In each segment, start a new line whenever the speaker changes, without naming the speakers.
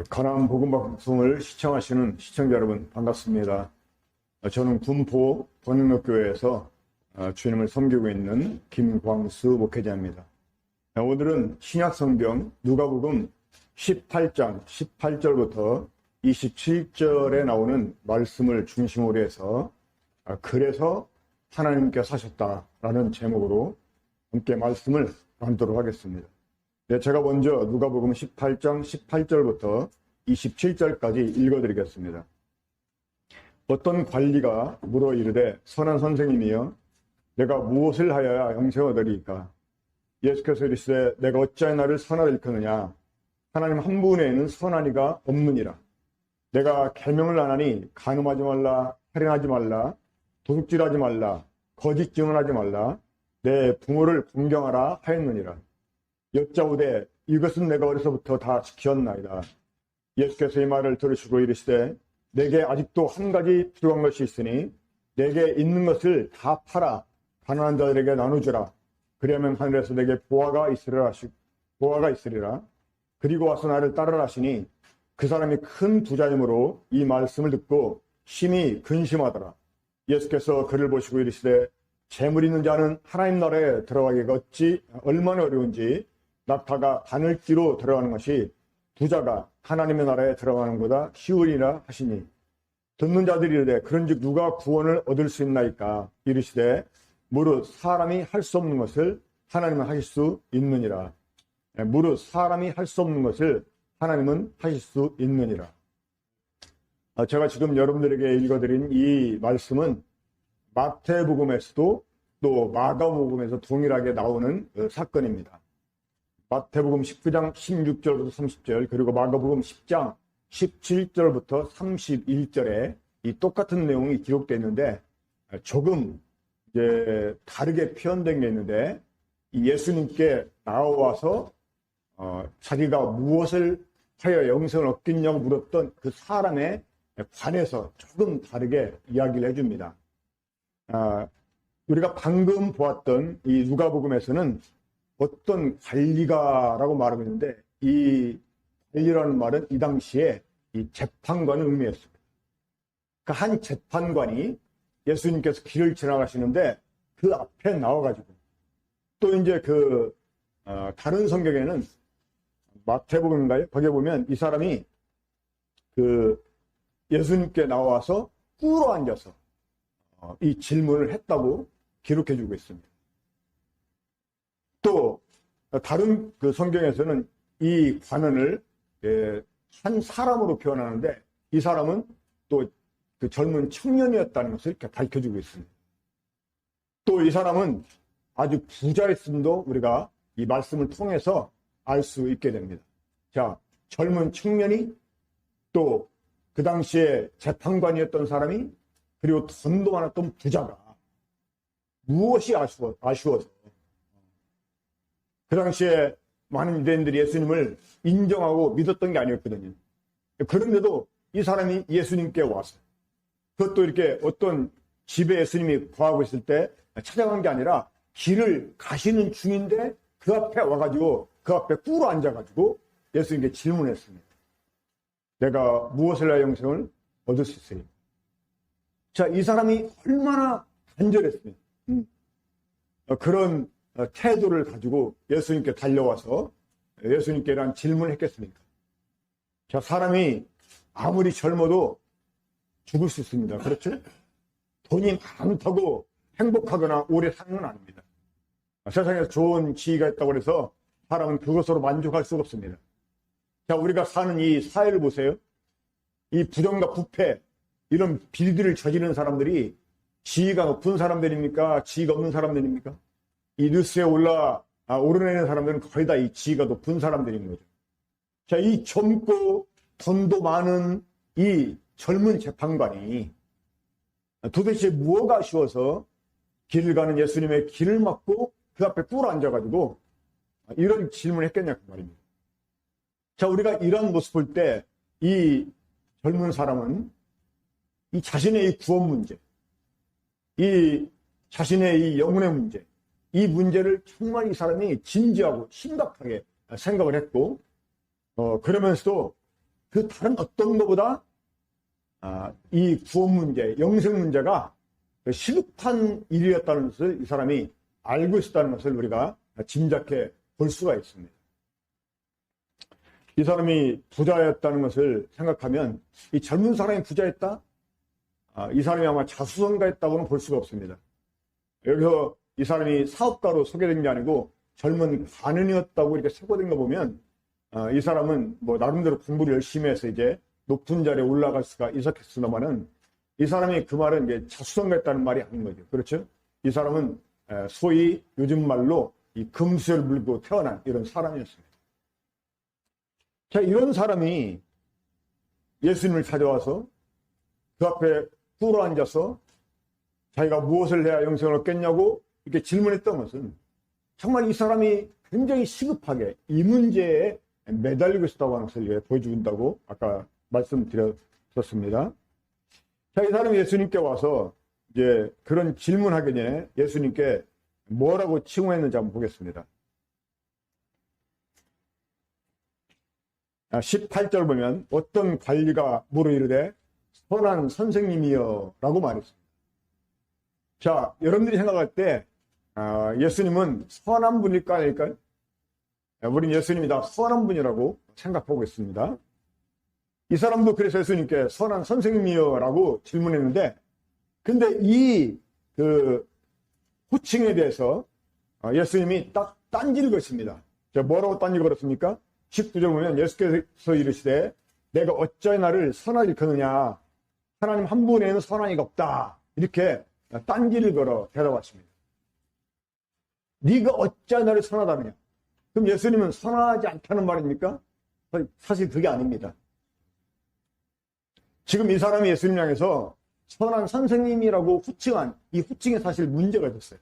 가나안 복음 방송을 시청하시는 시청자 여러분 반갑습니다. 저는 군포 번영록교회에서 주님을 섬기고 있는 김광수 목회자입니다. 오늘은 신약성경 누가복음 18장 18절부터 27절에 나오는 말씀을 중심으로 해서 그래서 하나님께 사셨다라는 제목으로 함께 말씀을 나누도록 하겠습니다. 제가 먼저 누가복음 18장 18절부터 27절까지 읽어드리겠습니다. 어떤 관리가 물어 이르되 선한 선생님이여 내가 무엇을 하여야 영생을 얻으리이까? 예수께서 이르시되 내가 어찌하여 나를 선하다 일컫느냐? 하나님 한 분 외에는 선한 이가 없느니라. 내가 계명을 안 하니 간음하지 말라, 살인하지 말라, 도둑질하지 말라, 거짓 증언하지 말라, 내 부모를 공경하라 하였느니라. 여짜오되 이것은 내가 어려서부터 다 지켰나이다. 예수께서 이 말을 들으시고 이르시되 내게 아직도 한 가지 필요한 것이 있으니 내게 있는 것을 다 팔아 가난한 자들에게 나누주라. 그러면 하늘에서 내게 보화가 있으리라. 그리고 와서 나를 따르라 하시니 그 사람이 큰 부자이므로 이 말씀을 듣고 심히 근심하더라. 예수께서 그를 보시고 이르시되 재물 있는 자는 하나님 나라에 들어가기가 어찌 얼마나 어려운지 낙타가 바늘귀로 들어가는 것이 부자가 하나님의 나라에 들어가는 것보다 쉬우리라 하시니 듣는 자들이 이르되 그런즉 누가 구원을 얻을 수 있나이까? 이르시되 무릇 사람이 할 수 없는 것을 하나님은 하실 수 있느니라. 무릇 사람이 할 수 없는 것을 하나님은 하실 수 있느니라. 제가 지금 여러분들에게 읽어드린 이 말씀은 마태복음에서도 또 마가복음에서 동일하게 나오는 사건입니다. 마태복음 19장 16절부터 30절 그리고 마가복음 10장 17절부터 31절에 이 똑같은 내용이 기록되어 있는데 조금 이제 다르게 표현된 게 있는데 예수님께 나와서 자기가 무엇을 하여 영생을 얻겠냐고 물었던 그 사람에 관해서 조금 다르게 이야기를 해줍니다. 우리가 방금 보았던 이 누가복음에서는 어떤 관리가라고 말하고 있는데 이 관리라는 말은 이 당시에 이 재판관을 의미했습니다. 그 한 재판관이 예수님께서 길을 지나가시는데 그 앞에 나와가지고 또 이제 다른 성경에는 마태복음인가요? 거기에 보면 이 사람이 그 예수님께 나와서 꿇어 앉아서 이 질문을 했다고 기록해주고 있습니다. 또 다른 그 성경에서는 이 관원을 한 사람으로 표현하는데 이 사람은 또 그 젊은 청년이었다는 것을 이렇게 밝혀주고 있습니다. 또 이 사람은 아주 부자였음도 우리가 이 말씀을 통해서 알 수 있게 됩니다. 자, 젊은 청년이 또 그 당시에 재판관이었던 사람이 그리고 돈도 많았던 부자가 무엇이 아쉬워서 그 당시에 많은 유대인들이 예수님을 인정하고 믿었던 게 아니었거든요. 그런데도 이 사람이 예수님께 와서 그것도 이렇게 어떤 집에 예수님이 거하고 있을 때 찾아간 게 아니라 길을 가시는 중인데 그 앞에 와가지고 그 앞에 꿇어 앉아가지고 예수님께 질문했습니다. 내가 무엇을 하여 영생을 얻을 수 있으리? 자, 이 사람이 얼마나 간절했습니까? 그런 태도를 가지고 예수님께 달려와서 예수님께 이런 질문을 했겠습니까? 자, 사람이 아무리 젊어도 죽을 수 있습니다. 그렇죠? 돈이 많다고 행복하거나 오래 사는 건 아닙니다. 세상에서 좋은 지위가 있다고 해서 사람은 그것으로 만족할 수가 없습니다. 자, 우리가 사는 이 사회를 보세요. 이 부정과 부패, 이런 비리들을 저지르는 사람들이 지위가 높은 사람들입니까? 지위가 없는 사람들입니까? 이 뉴스에 오르내리는 사람들은 거의 다 이 지위가 높은 사람들인 거죠. 자, 이 젊고 돈도 많은 이 젊은 재판관이 도대체 무엇가 아쉬워서 길을 가는 예수님의 길을 막고 그 앞에 꿇어 앉아가지고 이런 질문을 했겠냐 그 말입니다. 자, 우리가 이런 모습 볼 때 이 젊은 사람은 이 자신의 이 구원 문제, 이 자신의 이 영혼의 문제, 이 문제를 정말 이 사람이 진지하고 심각하게 생각을 했고, 그러면서도 그 다른 어떤 것보다 이 구원 문제, 영생 문제가 시급한 일이었다는 것을 이 사람이 알고 있었다는 것을 우리가 짐작해 볼 수가 있습니다. 이 사람이 부자였다는 것을 생각하면 이 젊은 사람이 부자였다? 이 사람이 아마 자수성가했다고는 볼 수가 없습니다. 여기서 이 사람이 사업가로 소개된 게 아니고 젊은 관원이었다고 이렇게 소개된 거 보면 이 사람은 뭐 나름대로 공부를 열심히 해서 이제 높은 자리에 올라갈 수가 있었겠으나마는 이 사람이 그 말은 이제 자수성가했다는 말이 아닌 거죠. 그렇죠? 이 사람은 소위 요즘 말로 이 금수를 물고 태어난 이런 사람이었습니다. 자, 이런 사람이 예수님을 찾아와서 그 앞에 꿇어 앉아서 자기가 무엇을 해야 영생을 얻겠냐고 이렇게 질문했던 것은 정말 이 사람이 굉장히 시급하게 이 문제에 매달리고 있었다고 하는 것을 보여준다고 아까 말씀드렸었습니다. 자, 이 사람이 예수님께 와서 이제 그런 질문하기 전에 예수님께 뭐라고 칭호했는지 한번 보겠습니다. 18절 보면 어떤 관리가 물어 이르되 선한 선생님이여 라고 말했습니다. 자, 여러분들이 생각할 때 예수님은 선한 분일까 아닐까요? 우리는 예수님이 다 선한 분이라고 생각하고 있습니다. 이 사람도 그래서 예수님께 선한 선생님이여 라고 질문했는데 근데 이 호칭에 대해서 예수님이 딱 딴지를 것입니다. 뭐라고 딴지를 걸었습니까? 19절 보면 예수께서 이르시되 내가 어찌하여 나를 선하게 일컫느냐 하나님 한 분에는 선한 이가 없다 이렇게 딴지를 걸어 대답하십니다. 네가 어찌하여 나를 선하다느냐. 그럼 예수님은 선하지 않다는 말입니까? 사실 그게 아닙니다. 지금 이 사람이 예수님 향해서 선한 선생님이라고 후칭한 이 후칭에 사실 문제가 있었어요.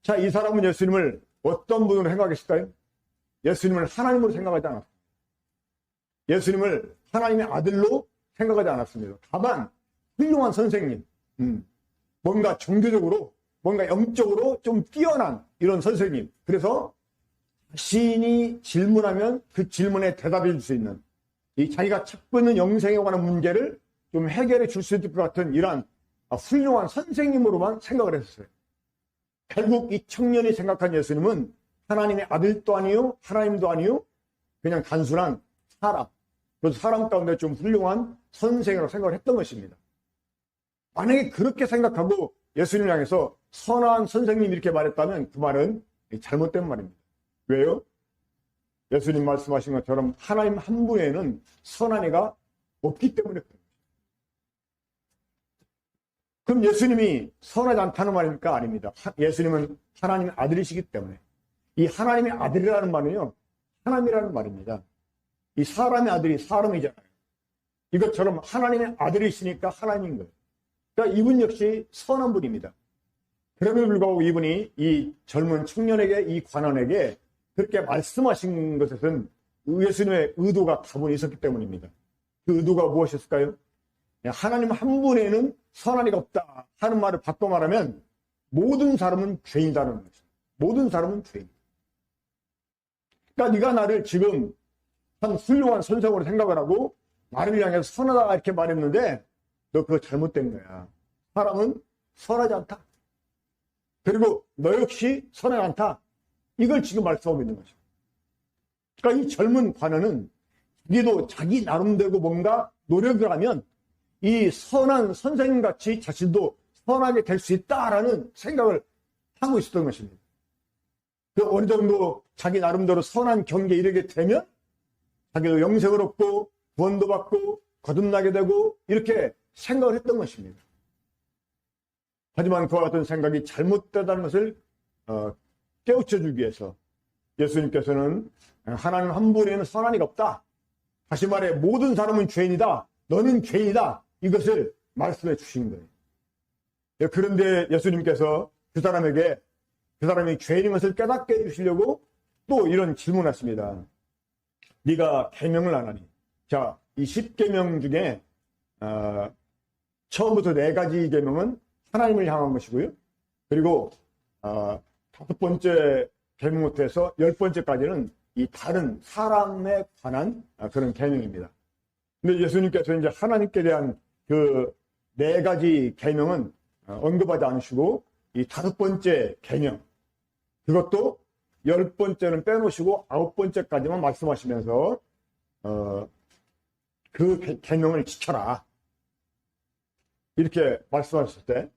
자, 이 사람은 예수님을 어떤 분으로 생각했을까요? 예수님을 하나님으로 생각하지 않았습니다. 예수님을 하나님의 아들로 생각하지 않았습니다. 다만 훌륭한 선생님, 뭔가 종교적으로 뭔가 영적으로 좀 뛰어난 이런 선생님. 그래서 자신이 질문하면 그 질문에 대답해 줄 수 있는 이 자기가 찾고 있는 영생에 관한 문제를 좀 해결해 줄 수 있을 것 같은 이러한 훌륭한 선생님으로만 생각을 했었어요. 결국 이 청년이 생각한 예수님은 하나님의 아들도 아니요 하나님도 아니요 그냥 단순한 사람, 그래서 사람 가운데 좀 훌륭한 선생이라고 생각을 했던 것입니다. 만약에 그렇게 생각하고 예수님을 향해서 선한 선생님 이렇게 말했다면 그 말은 잘못된 말입니다. 왜요? 예수님 말씀하신 것처럼 하나님 한 분에는 선한 이가 없기 때문에 그런 거죠. 그럼 예수님이 선하지 않다는 말입니까? 아닙니다. 예수님은 하나님의 아들이시기 때문에 이 하나님의 아들이라는 말은요 하나님이라는 말입니다. 이 사람의 아들이 사람이잖아요. 이것처럼 하나님의 아들이시니까 하나님인 거예요. 그러니까 이분 역시 선한 분입니다. 그럼에도 불구하고 이분이 이 젊은 청년에게 이 관원에게 그렇게 말씀하신 것에는 예수님의 의도가 다분히 있었기 때문입니다. 그 의도가 무엇이었을까요? 하나님 한 분에는 선한 이가 없다 하는 말을 바꿔 말하면 모든 사람은 죄인이라는 거죠. 모든 사람은 죄인. 그러니까 네가 나를 지금 한 훌륭한 선생으로 생각을 하고 나를 향해서 선하다 이렇게 말했는데 너 그거 잘못된 거야. 사람은 선하지 않다. 그리고 너 역시 선하지 않다. 이걸 지금 말씀하고 있는 거죠. 그러니까 이 젊은 관원은 자기도 자기 나름대로 뭔가 노력을 하면 이 선한 선생님같이 자신도 선하게 될 수 있다라는 생각을 하고 있었던 것입니다. 그 어느 정도 자기 나름대로 선한 경계에 이르게 되면 자기도 영생을 얻고 구원도 받고 거듭나게 되고 이렇게 생각을 했던 것입니다. 하지만 그와 같은 생각이 잘못되다는 것을 깨우쳐주기 위해서 예수님께서는 하나님 한 분에는 선한 이가 없다. 다시 말해 모든 사람은 죄인이다. 너는 죄인이다. 이것을 말씀해 주신 거예요. 그런데 예수님께서 그 사람에게 그 사람이 죄인인 것을 깨닫게 해주시려고 또 이런 질문하십니다. 네가 계명을 안 하니? 자, 이 10계명 중에 처음부터 4가지 계명은 하나님을 향한 것이고요. 그리고 5번째 계명부터 해서 10번째까지는 이 다른 사람에 관한 그런 계명입니다. 근데 예수님께서 이제 하나님께 대한 그 4가지 계명은 언급하지 않으시고 이 5번째 계명, 그것도 10번째는 빼놓으시고 9번째까지만 말씀하시면서 그 계명을 지켜라, 이렇게 말씀하셨을 때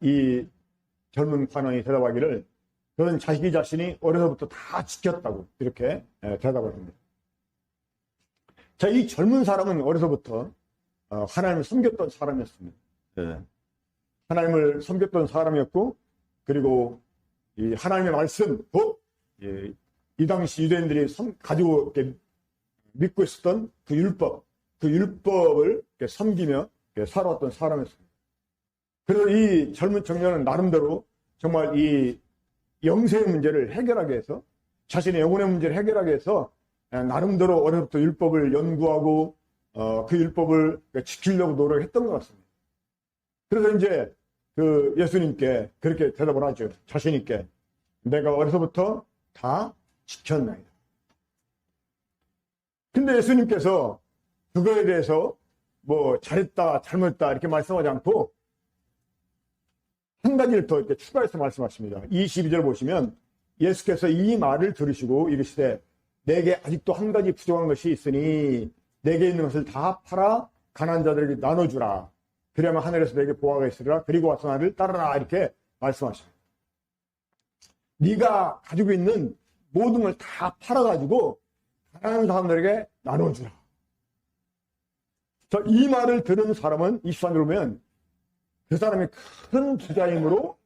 이 젊은 관원이 대답하기를 그는 자기 자신이 어려서부터 다 지켰다고 이렇게 대답을 합니다. 자, 이 젊은 사람은 어려서부터 하나님을 섬겼던 사람이었습니다. 하나님을 섬겼던 사람이었고, 그리고 이 하나님의 말씀, 곧 이 당시 유대인들이 가지고 믿고 있었던 그 율법을 섬기며 살아왔던 사람이었습니다. 그래서 이 젊은 청년은 나름대로 정말 이 영생의 문제를 해결하기 위해서, 자신의 영혼의 문제를 해결하기 위해서 나름대로 어려서부터 율법을 연구하고 그 율법을 지키려고 노력했던 것 같습니다. 그래서 이제 그 예수님께 그렇게 대답을 하죠. 자신 있게. 내가 어려서부터 다 지켰나이다. 근데 예수님께서 그거에 대해서 뭐 잘했다 잘못했다 이렇게 말씀하지 않고 한 가지를 더 이렇게 추가해서 말씀하십니다. 22절 보시면 예수께서 이 말을 들으시고 이르시되 내게 아직도 한 가지 부족한 것이 있으니 내게 있는 것을 다 팔아 가난한 자들에게 나눠주라. 그래야만 하늘에서 내게 보화가 있으리라. 그리고 와서 나를 따르라. 이렇게 말씀하십니다. 네가 가지고 있는 모든 걸 다 팔아가지고 가난한 사람들에게 나눠주라. 자, 이 말을 들은 사람은 23절 보면 그 사람이 큰 부자이므로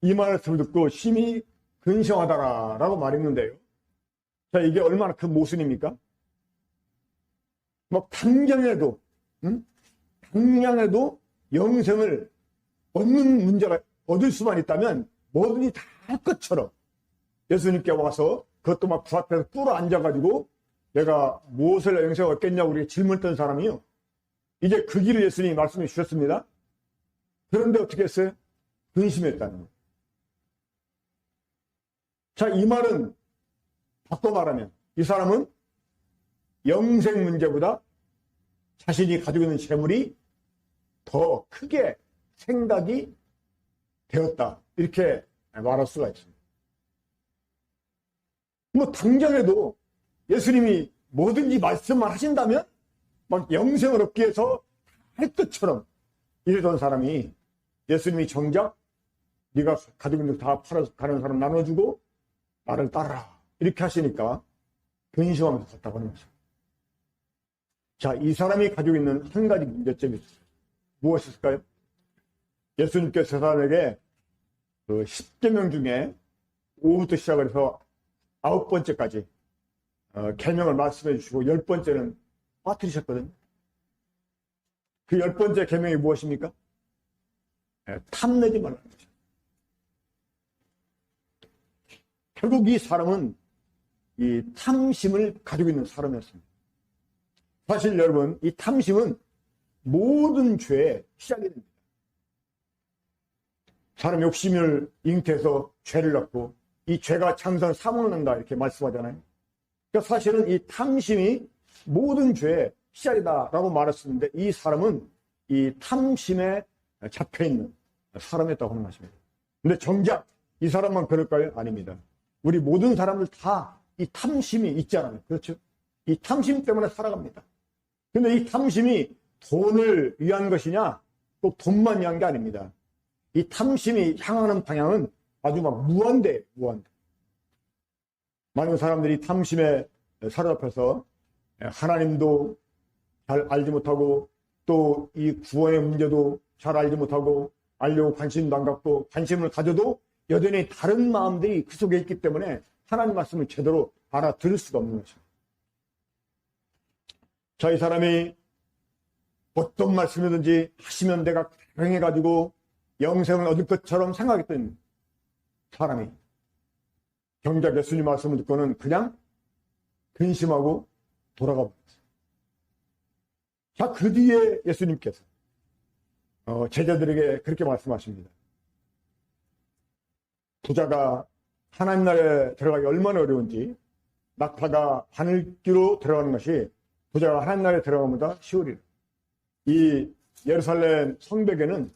이 말씀을 듣고 심히 근심하다라고 말했는데요. 자, 이게 얼마나 큰 모순입니까? 막 당장에도 영생을 얻는 문제가 얻을 수만 있다면 뭐든지 다 할 것처럼 예수님께 와서 그것도 막 그 앞에서 꿇어 앉아가지고 내가 무엇을 영생을 얻겠냐고 우리가 질문했던 사람이요. 이제 그 길을 예수님이 말씀해 주셨습니다. 그런데 어떻게 했어요? 근심했다는 거예요. 자, 이 말은 바꿔 말하면 이 사람은 영생 문제보다 자신이 가지고 있는 재물이 더 크게 생각이 되었다. 이렇게 말할 수가 있습니다. 뭐 당장에도 예수님이 뭐든지 말씀만 하신다면 막 영생을 얻기 위해서 할 것처럼 이러던 사람이 예수님이 정작 네가 가지고 있는 거 다 팔아서 다른 사람 나눠주고 나를 따르라 이렇게 하시니까 근심하면서 갔다고 하는 거죠. 자, 이 사람이 가지고 있는 한 가지 문제점이 있었어요. 무엇일까요? 예수님께서 그 사람에게 그 10계명 중에 5부터 시작을 해서 9번째까지 계명을 말씀해 주시고 10번째는 빠뜨리셨거든요. 그 10번째 계명이 무엇입니까? 탐내지 말라는 거죠. 결국 이 사람은 이 탐심을 가지고 있는 사람이었습니다. 사실 여러분, 이 탐심은 모든 죄의 시작이 됩니다. 사람 욕심을 잉태해서 죄를 낳고 이 죄가 참선 사망을 낳는다 이렇게 말씀하잖아요. 그러니까 사실은 이 탐심이 모든 죄의 시작이다라고 말했었는데 이 사람은 이 탐심에 잡혀있는 사람이었다고 하는 것입니다. 근데 정작 이 사람만 그럴까요? 아닙니다. 우리 모든 사람들 다 이 탐심이 있잖아요. 그렇죠? 이 탐심 때문에 살아갑니다. 근데 이 탐심이 돈을 위한 것이냐? 또 돈만 위한 게 아닙니다. 이 탐심이 향하는 방향은 아주 막 무한대예요. 무한대. 많은 사람들이 탐심에 사로잡혀서 하나님도 잘 알지 못하고 또 이 구원의 문제도 잘 알지 못하고 알려고 관심도 안 갖고 관심을 가져도 여전히 다른 마음들이 그 속에 있기 때문에 하나님 말씀을 제대로 알아들을 수가 없는 거죠. 자, 이 사람이 어떤 말씀이든지 하시면 내가 행해가지고 영생을 얻을 것처럼 생각했던 사람이 정작 예수님 말씀을 듣고는 그냥 근심하고 돌아가 버렸어요. 자, 그 뒤에 예수님께서 제자들에게 그렇게 말씀하십니다. 부자가 하나님 나라에 들어가기 얼마나 어려운지 낙타가 바늘기로 들어가는 것이 부자가 하나님 나라에 들어가는 것보다 쉬우리라. 이 예루살렘 성벽에는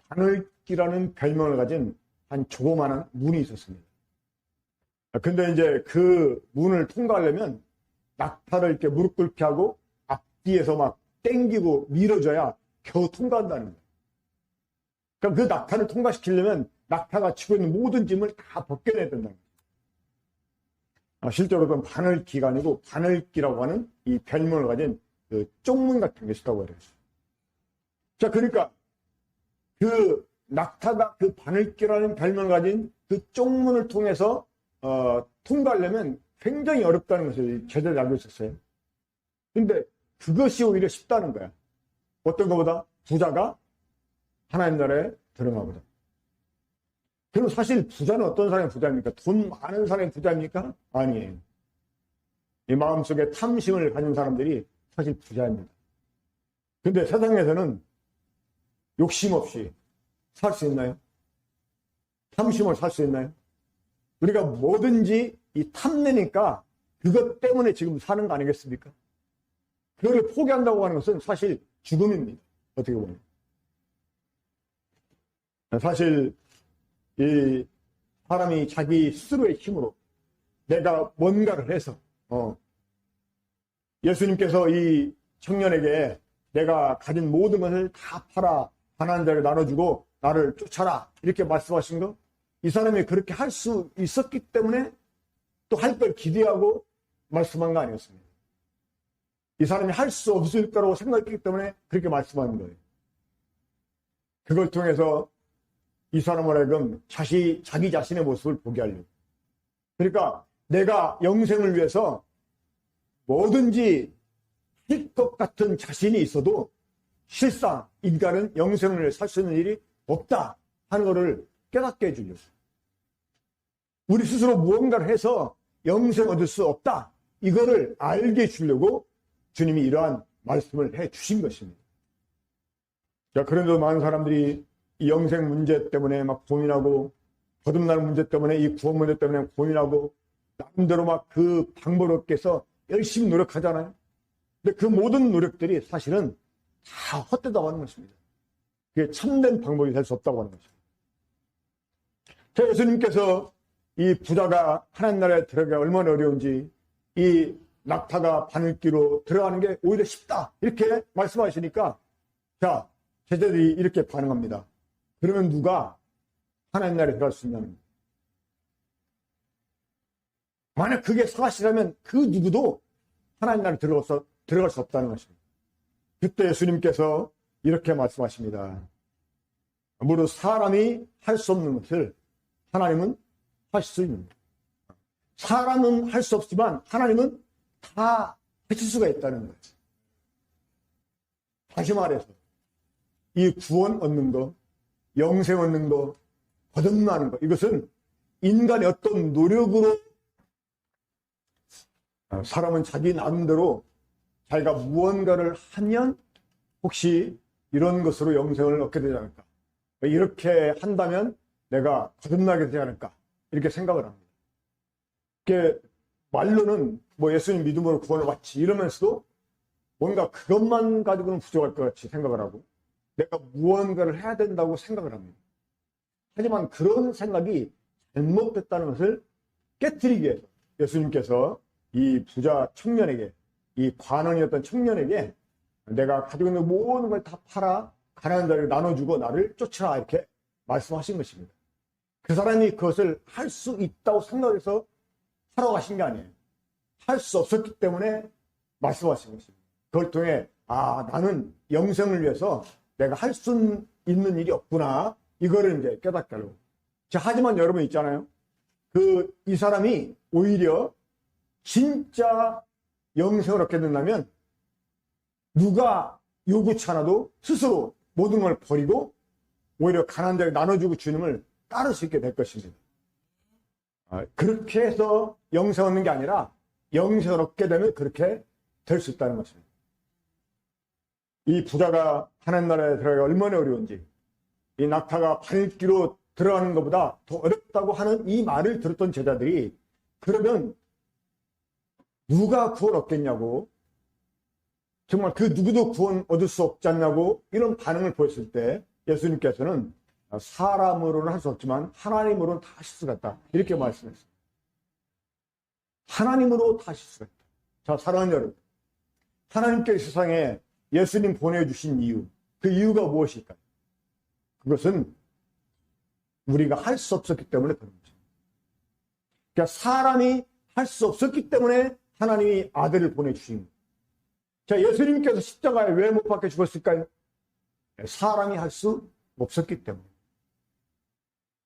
바늘기라는 별명을 가진 한 조그마한 문이 있었습니다. 근데 이제 그 문을 통과하려면 낙타를 이렇게 무릎 꿇게 하고 앞뒤에서 막 땡기고 밀어줘야 겨우 통과한다는 거예요. 그러니까 그 낙타를 통과시키려면 낙타가 치고 있는 모든 짐을 다 벗겨내야 된다는 거예요. 실제로는 바늘기가 아니고 바늘기라고 하는 이 별명을 가진 그 쪽문 같은 게 있다고 해요. 자, 그러니까 그 낙타가 그 바늘기라는 별명을 가진 그 쪽문을 통해서 통과하려면 굉장히 어렵다는 것을 제대로 알고 있었어요. 근데 그것이 오히려 쉽다는 거야. 어떤 것보다? 부자가 하나님 나라에 들어가보다. 그럼 사실 부자는 어떤 사람이 부자입니까? 돈 많은 사람이 부자입니까? 아니에요. 이 마음속에 탐심을 가진 사람들이 사실 부자입니다. 근데 세상에서는 욕심 없이 살 수 있나요? 탐심을 살 수 있나요? 우리가 뭐든지 이 탐내니까 그것 때문에 지금 사는 거 아니겠습니까? 그걸 포기한다고 하는 것은 사실 죽음입니다. 어떻게 보면. 사실 이 사람이 자기 스스로의 힘으로 내가 뭔가를 해서 예수님께서 이 청년에게 내가 가진 모든 것을 다 팔아 가난한 자를 나눠주고 나를 쫓아라 이렇게 말씀하신 거, 이 사람이 그렇게 할 수 있었기 때문에 또 할 걸 기대하고 말씀한 거 아니었습니까? 이 사람이 할 수 없을 거라고 생각했기 때문에 그렇게 말씀하는 거예요. 그걸 통해서 이 사람을 하여금 자기 자신의 모습을 보게 하려고. 그러니까 내가 영생을 위해서 뭐든지 할 것 같은 자신이 있어도 실상 인간은 영생을 살 수 있는 일이 없다 하는 것을 깨닫게 해주려고. 우리 스스로 무언가를 해서 영생 얻을 수 없다, 이거를 알게 해주려고 주님이 이러한 말씀을 해 주신 것입니다. 자, 그런데도 많은 사람들이 이 영생 문제 때문에 막 고민하고, 거듭나는 문제 때문에, 이 구원 문제 때문에 고민하고, 나름대로 막 그 방법을 얻기 위해서 열심히 노력하잖아요. 근데 그 모든 노력들이 사실은 다 헛되다고 하는 것입니다. 그게 참된 방법이 될 수 없다고 하는 것입니다. 자, 예수님께서 이 부자가 하나님 나라에 들어가기가 얼마나 어려운지, 이 낙타가 바늘기로 들어가는 게 오히려 쉽다 이렇게 말씀하시니까, 자, 제자들이 이렇게 반응합니다. 그러면 누가 하나님 나라에 들어갈 수 있냐는 거예요. 만약 그게 사실이라면 그 누구도 하나님 나라에 들어갈 수 없다는 것입니다. 그때 예수님께서 이렇게 말씀하십니다. 무릇 사람이 할 수 없는 것을 하나님은 하실 수 있는 거예요. 사람은 할 수 없지만 하나님은 다 하실 수가 있다는 거예요. 다시 말해서 이 구원 얻는 거, 영생 얻는 거, 거듭나는 거, 이것은 인간의 어떤 노력으로, 사람은 자기 나름대로 자기가 무언가를 하면 혹시 이런 것으로 영생을 얻게 되지 않을까, 이렇게 한다면 내가 거듭나게 되지 않을까, 이렇게 생각을 합니다. 이게 말로는 뭐 예수님 믿음으로 구원을 받지 이러면서도 뭔가 그것만 가지고는 부족할 것 같이 생각을 하고 내가 무언가를 해야 된다고 생각을 합니다. 하지만 그런 생각이 잘못됐다는 것을 깨트리기 위해서 예수님께서 이 부자 청년에게, 이 관원이었던 청년에게 내가 가지고 있는 모든 걸 다 팔아 가난한 자를 나눠주고 나를 쫓으라 이렇게 말씀하신 것입니다. 그 사람이 그것을 할 수 있다고 생각해서 하러 가신 게 아니에요. 할 수 없었기 때문에 말씀하신 것입니다. 그걸 통해 나는 영생을 위해서 내가 할 수 있는 일이 없구나, 이거를 이제 깨닫게 하려고. 자, 하지만 여러분 있잖아요. 이 사람이 오히려 진짜 영생을 얻게 된다면 누가 요구치 않아도 스스로 모든 걸 버리고 오히려 가난한 자에게 나눠주고 주님을 따를 수 있게 될 것입니다. 그렇게 해서 영생 얻는 게 아니라 영생을 얻게 되면 그렇게 될 수 있다는 것입니다. 이 부자가 하나님 나라에 들어가기 얼마나 어려운지, 이 낙타가 바늘기로 들어가는 것보다 더 어렵다고 하는 이 말을 들었던 제자들이, 그러면 누가 구원 얻겠냐고 정말 그 누구도 구원 얻을 수 없지 않냐고 이런 반응을 보였을 때 예수님께서는 사람으로는 할 수 없지만 하나님으로는 다 하실 수가 있다. 이렇게 말씀했어요. 하나님으로 다 하실 수가 있다. 자, 사랑하는 여러분. 하나님께 세상에 예수님 보내주신 이유, 그 이유가 무엇일까요? 그것은 우리가 할 수 없었기 때문에 그런 거죠. 그러니까 사람이 할 수 없었기 때문에 하나님이 아들을 보내주신 거예요. 자, 예수님께서 십자가에 왜 못 박혀 죽었을까요? 사람이 할 수 없었기 때문에.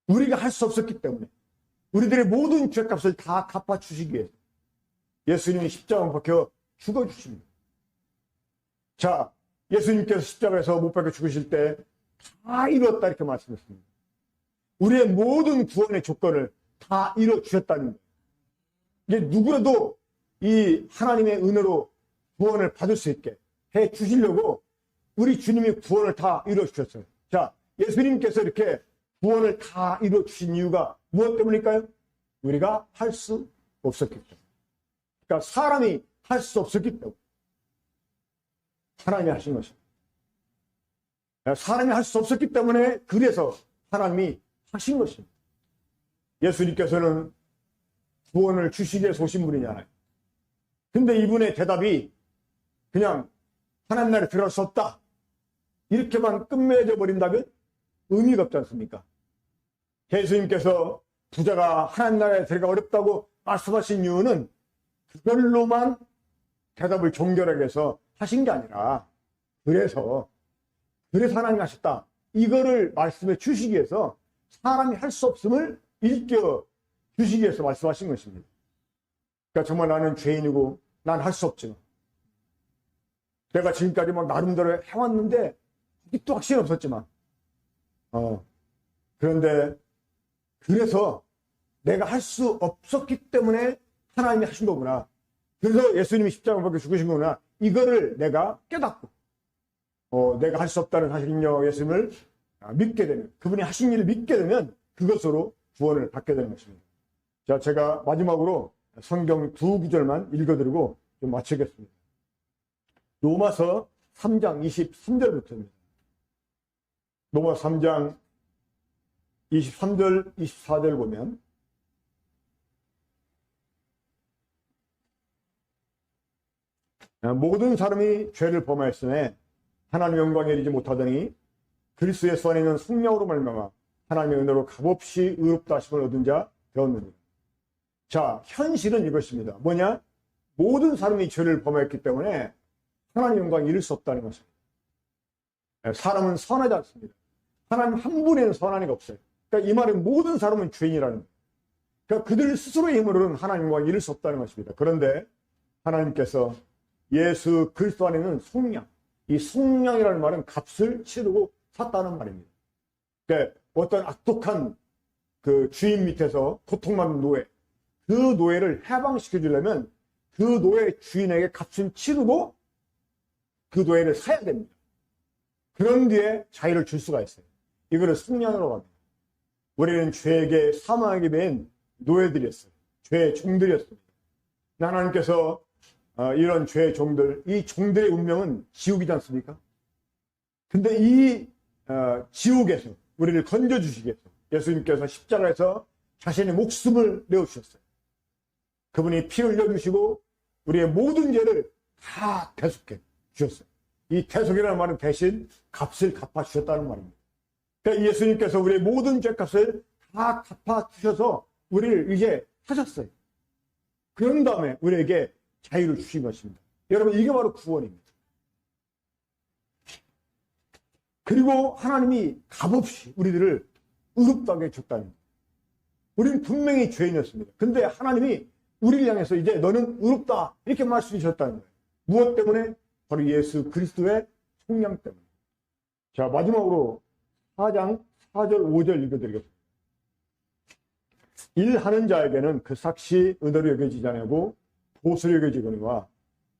우리가 할 수 없었기 때문에. 우리들의 모든 죄값을 다 갚아주시기 위해서 예수님이 십자가에 박혀 죽어주십니다. 자, 예수님께서 십자가에서 못 박혀 죽으실 때 다 이루었다 이렇게 말씀했습니다. 우리의 모든 구원의 조건을 다 이루어주셨다는 거예요. 이게 누구라도 이 하나님의 은혜로 구원을 받을 수 있게 해 주시려고 우리 주님이 구원을 다 이루어주셨어요. 자, 예수님께서 이렇게 구원을 다 이루어주신 이유가 무엇 때문일까요? 우리가 할 수 없었기 때문에. 그러니까 사람이 할 수 없었기 때문에 하나님이 하신 것입니다. 사람이 할 수 없었기 때문에 그래서 하나님이 하신 것입니다. 예수님께서는 구원을 주시기 위해서 오신 분이잖아요. 근데 이분의 대답이 그냥 하나님 나라에 들어갈 수 없다 이렇게만 끝맺어 버린다면 의미가 없지 않습니까? 예수님께서 부자가 하나님 나라에 들어가 어렵다고 말씀하신 이유는 그걸로만 대답을 종결하게 해서 하신 게 아니라 그래서 하나님이 하셨다 이거를 말씀해 주시기 위해서 사람이 할 수 없음을 일깨워 주시기 위해서 말씀하신 것입니다. 그러니까 정말 나는 죄인이고 난 할 수 없지만 내가 지금까지 막 나름대로 해왔는데 또 확신이 없었지만 그런데 그래서 내가 할 수 없었기 때문에 하나님이 하신 거구나. 그래서 예수님이 십자가에 박혀 죽으신 거구나. 이거를 내가 깨닫고 내가 할 수 없다는 사실은요 예수님을 믿게 되면 그분이 하신 일을 믿게 되면 그것으로 구원을 받게 되는 것입니다. 자, 제가 마지막으로 성경 두 구절만 읽어드리고 좀 마치겠습니다. 로마서 3장 23절부터입니다. 로마서 3장 23절, 24절 보면 모든 사람이 죄를 범하였으니 하나님의 영광에 이르지 못하더니 그리스도 예수 안에 있는 성령으로 말미암아 하나님의 은혜로 값없이 의롭다 하심을 얻은 자 되었느니라. 자, 현실은 이것입니다. 뭐냐? 모든 사람이 죄를 범했기 때문에 하나님의 영광에 이를 수 없다는 것입니다. 사람은 선하지 않습니다. 하나님 한 분에는 선한 이가 없어요. 그러니까 이 말은 모든 사람은 죄인이라는 거예요. 그러니까 그들 스스로의 힘으로는 하나님의 영광에 이를 수 없다는 것입니다. 그런데 하나님께서 예수 그리스도 안에 있는 속량, 이 속량이라는 말은 값을 치르고 샀다는 말입니다. 그러니까 어떤 악독한 그 주인 밑에서 고통받는 노예, 그 노예를 해방시켜 주려면 그 노예 주인에게 값을 치르고 그 노예를 사야 됩니다. 그런 뒤에 자유를 줄 수가 있어요. 이거를 속량이라고 합니다. 우리는 죄에게 사망하게 된 노예들이었어요. 죄의 종들이었습니다. 하나님께서 이런 죄의 종들, 이 종들의 운명은 지옥이지 않습니까? 근데 이 지옥에서 우리를 건져주시기 위해서 예수님께서 십자가에서 자신의 목숨을 내어주셨어요. 그분이 피 흘려주시고 우리의 모든 죄를 다 대속해 주셨어요. 이 대속이라는 말은 대신 값을 갚아주셨다는 말입니다. 그러니까 예수님께서 우리의 모든 죄값을 다 갚아주셔서 우리를 이제 하셨어요. 그런 다음에 우리에게 자유를 주신 것입니다. 여러분, 이게 바로 구원입니다. 그리고 하나님이 값없이 우리들을 의롭다게 줬다는 거예요. 우리는 분명히 죄인이었습니다. 근데 하나님이 우리를 향해서 이제 너는 의롭다 이렇게 말씀해 주셨다는 거예요. 무엇 때문에? 바로 예수 그리스도의 속량 때문에. 자, 마지막으로 4장 4절 5절 읽어드리겠습니다. 일하는 자에게는 그 삭시 은혜로 여겨지지 아니하고 보수로 여겨지거니와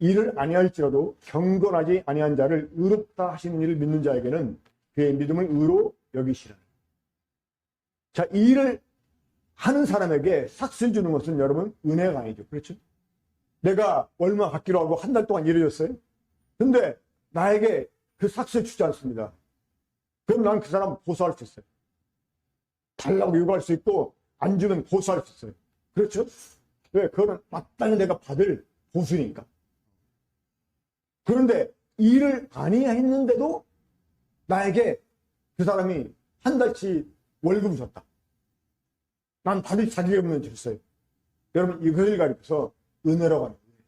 일을 아니할지라도 경건하지 아니한 자를 의롭다 하시는 일을 믿는 자에게는 그의 믿음을 의로 여기시라는. 자, 이 일을 하는 사람에게 삭스를 주는 것은 여러분 은혜가 아니죠. 그렇죠? 내가 얼마 받기로 하고 한 달 동안 일해줬어요? 근데 나에게 그 삭스를 주지 않습니다. 그럼 난 그 사람 고소할 수 있어요. 달라고 요구할 수 있고 안 주면 고소할 수 있어요. 그렇죠? 왜? 그거는 마땅히 내가 받을 보수니까. 그런데 일을 아니했는데도 나에게 그 사람이 한 달치 월급을 줬다. 난 받을 자격이 없는 짓을 했어요. 여러분, 이것을 가리켜서 은혜라고 하는 거예요.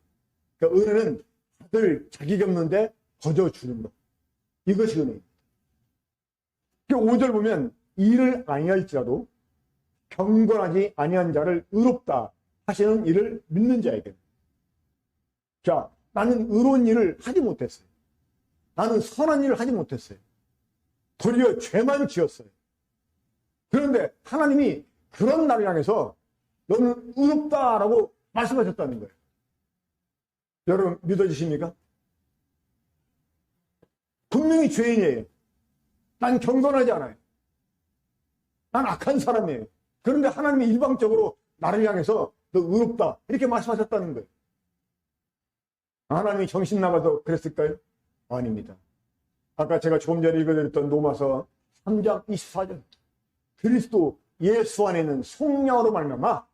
그러니까 은혜는 받을 자격이 없는데 거저 주는 것. 이것이 은혜입니다. 5절 보면 일을 아니할지라도 경건하지 아니한 자를 의롭다 하시는 일을 믿는 자에게. 자, 나는 의로운 일을 하지 못했어요. 나는 선한 일을 하지 못했어요. 도리어 죄만 지었어요. 그런데 하나님이 그런 나를 향해서 너는 의롭다라고 말씀하셨다는 거예요. 여러분 믿어지십니까? 분명히 죄인이에요. 난 경건하지 않아요. 난 악한 사람이에요. 그런데 하나님이 일방적으로 나를 향해서 너 의롭다 이렇게 말씀하셨다는 거예요. 하나님이 정신 나가서 그랬을까요? 아닙니다. 아까 제가 조금 전에 읽어드렸던 로마서 3장 24절 그리스도 예수 안에 있는 성령으로 말미암아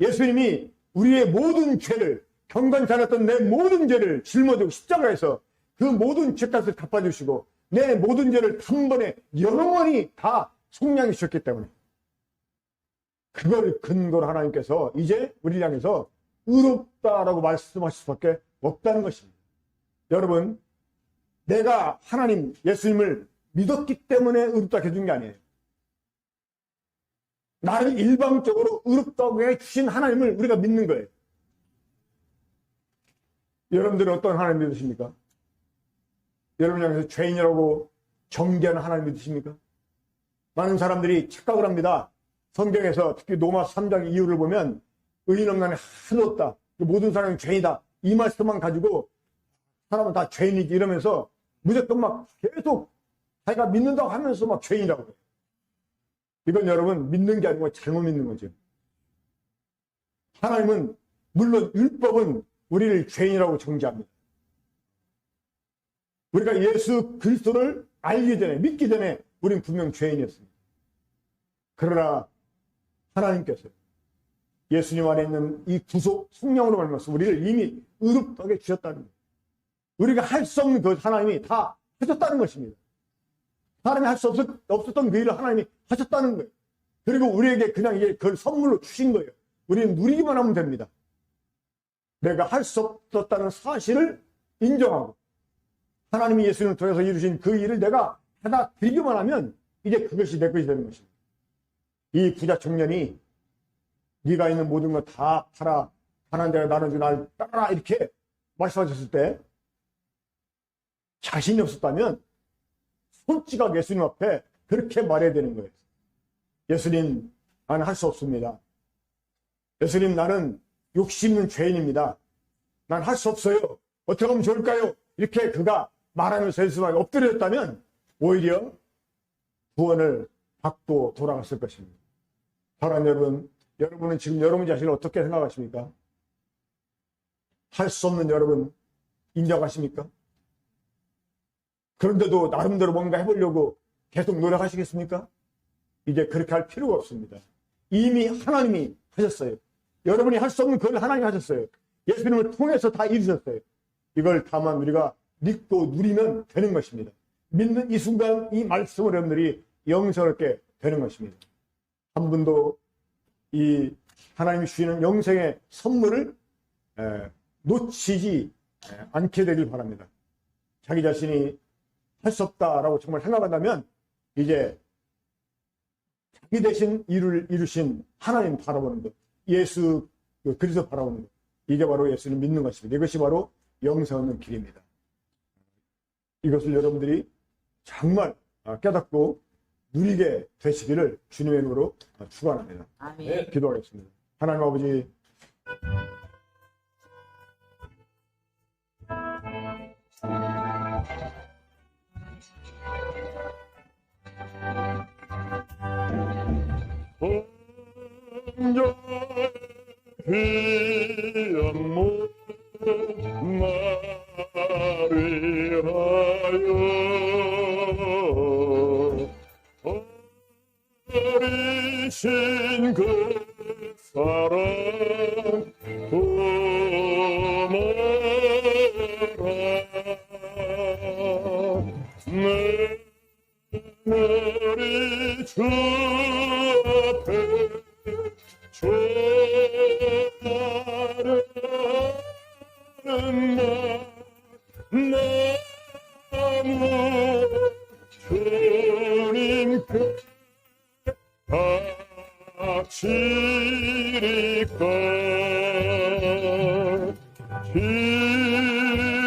예수님이 우리의 모든 죄를 경건치 않았던 내 모든 죄를 짊어지고 십자가에서 그 모든 죄값을 갚아주시고 내 모든 죄를 단번에 영원히 다 속량해 주셨기 때문에 그걸 근거로 하나님께서 이제 우리를 향해서 의롭다라고 말씀하실 수밖에 없다는 것입니다. 여러분, 내가 하나님 예수님을 믿었기 때문에 의롭다 해준 게 아니에요. 나를 일방적으로 의롭다고 해주신 하나님을 우리가 믿는 거예요. 여러분들은 어떤 하나님 믿으십니까? 여러분 향해서 죄인이라고 정죄하는 하나님 믿으십니까? 많은 사람들이 착각을 합니다. 성경에서 특히 로마서 3장 이유를 보면 의인 없나니 하나도 없다. 모든 사람이 죄인이다. 이 말씀만 가지고 사람은 다 죄인이지 이러면서 무조건 막 계속 자기가 믿는다고 하면서 막 죄인이라고 해요. 이건 여러분 믿는 게 아니고 잘못 믿는 거죠. 하나님은 물론 율법은 우리를 죄인이라고 정죄합니다. 우리가 예수 그리스도를 알기 전에 믿기 전에 우리는 분명 죄인이었습니다. 그러나 하나님께서 예수님 안에 있는 이 구속 성령으로 말미암아서 우리를 이미 의롭게 주셨다는 거예요. 우리가 할 수 없는 그 하나님이 다 하셨다는 것입니다. 사람이 할 수 없었던 그 일을 하나님이 하셨다는 거예요. 그리고 우리에게 그냥 이게 그걸 선물로 주신 거예요. 우리는 누리기만 하면 됩니다. 내가 할 수 없었다는 사실을 인정하고 하나님이 예수님을 통해서 이루신 그 일을 내가 하다 드리기만 하면 이제 그것이 내 것이 되는 것입니다. 이 부자 청년이 네가 있는 모든 거 다 팔아 가난한 자가 나눠주고 날 따라라 이렇게 말씀하셨을 때 자신이 없었다면 솔직하게 예수님 앞에 그렇게 말해야 되는 거예요. 예수님, 나는 할 수 없습니다. 예수님, 나는 욕심 있는 죄인입니다. 난 할 수 없어요. 어떻게 하면 좋을까요? 이렇게 그가 말하면서 예수님을 엎드렸다면 오히려 구원을 받고 돌아갔을 것입니다. 사랑하는 여러분, 여러분은 지금 여러분 자신을 어떻게 생각하십니까? 할 수 없는 여러분 인정하십니까? 그런데도 나름대로 뭔가 해보려고 계속 노력하시겠습니까? 이제 그렇게 할 필요가 없습니다. 이미 하나님이 하셨어요. 여러분이 할 수 없는 그걸 하나님이 하셨어요. 예수님을 통해서 다 이루셨어요. 이걸 다만 우리가 믿고 누리면 되는 것입니다. 믿는 이 순간 이 말씀을 여러분들이 영생하게 되는 것입니다. 한 분도 이 하나님이 주시는 영생의 선물을 놓치지 않게 되길 바랍니다. 자기 자신이 할 수 없다라고 정말 생각한다면 이제 자기 대신 이루신 하나님 바라보는 것, 예수 그리스도 바라보는 것, 이게 바로 예수를 믿는 것입니다. 이것이 바로 영생 얻는 길입니다. 이것을 여러분들이 정말 깨닫고 누리게 되시기를 주님의 이름으로 축원합니다. 아멘. 기도하겠습니다. 하나님 아버지, 귀한 모든 나를
위하여 버리신 그 사랑 고마라. 내 머리 주 앞에 조아려는 날 나무 주님께 바치리까.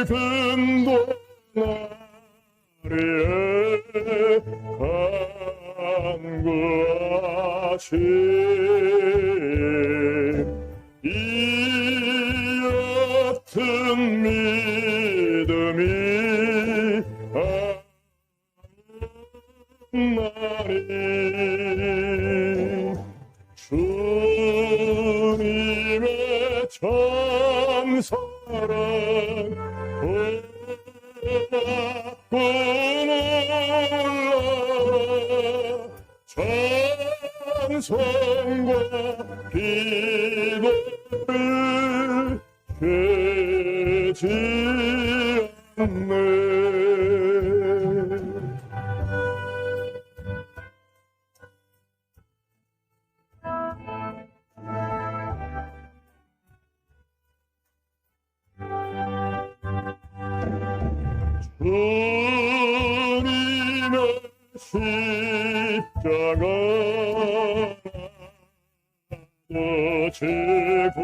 지금도 나를 간구하신 이 옅은 믿음이 나니 주님의 참사랑 고맙고 놀라라. 찬송과 기도를 죄지 않네. 주님의 십자가 지고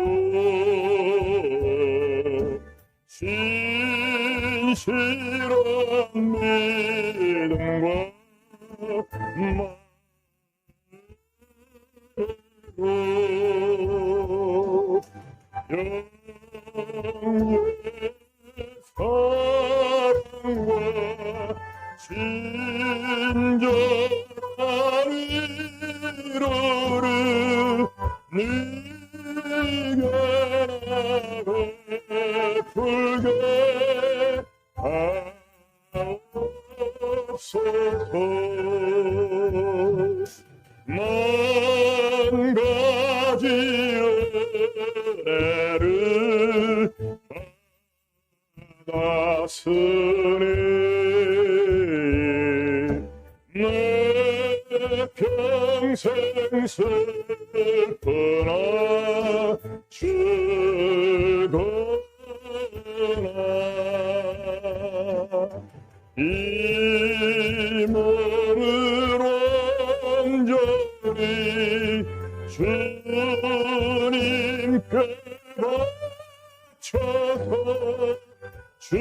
신실한 믿음과 마음으로 영예의 사랑과 친절한 위로를 네게 베풀게 하옵소서. 만 가지 은혜를 받았으니 내 평생 슬프나 죽으나 이 몸을 온전히 주님께 바쳐서 주님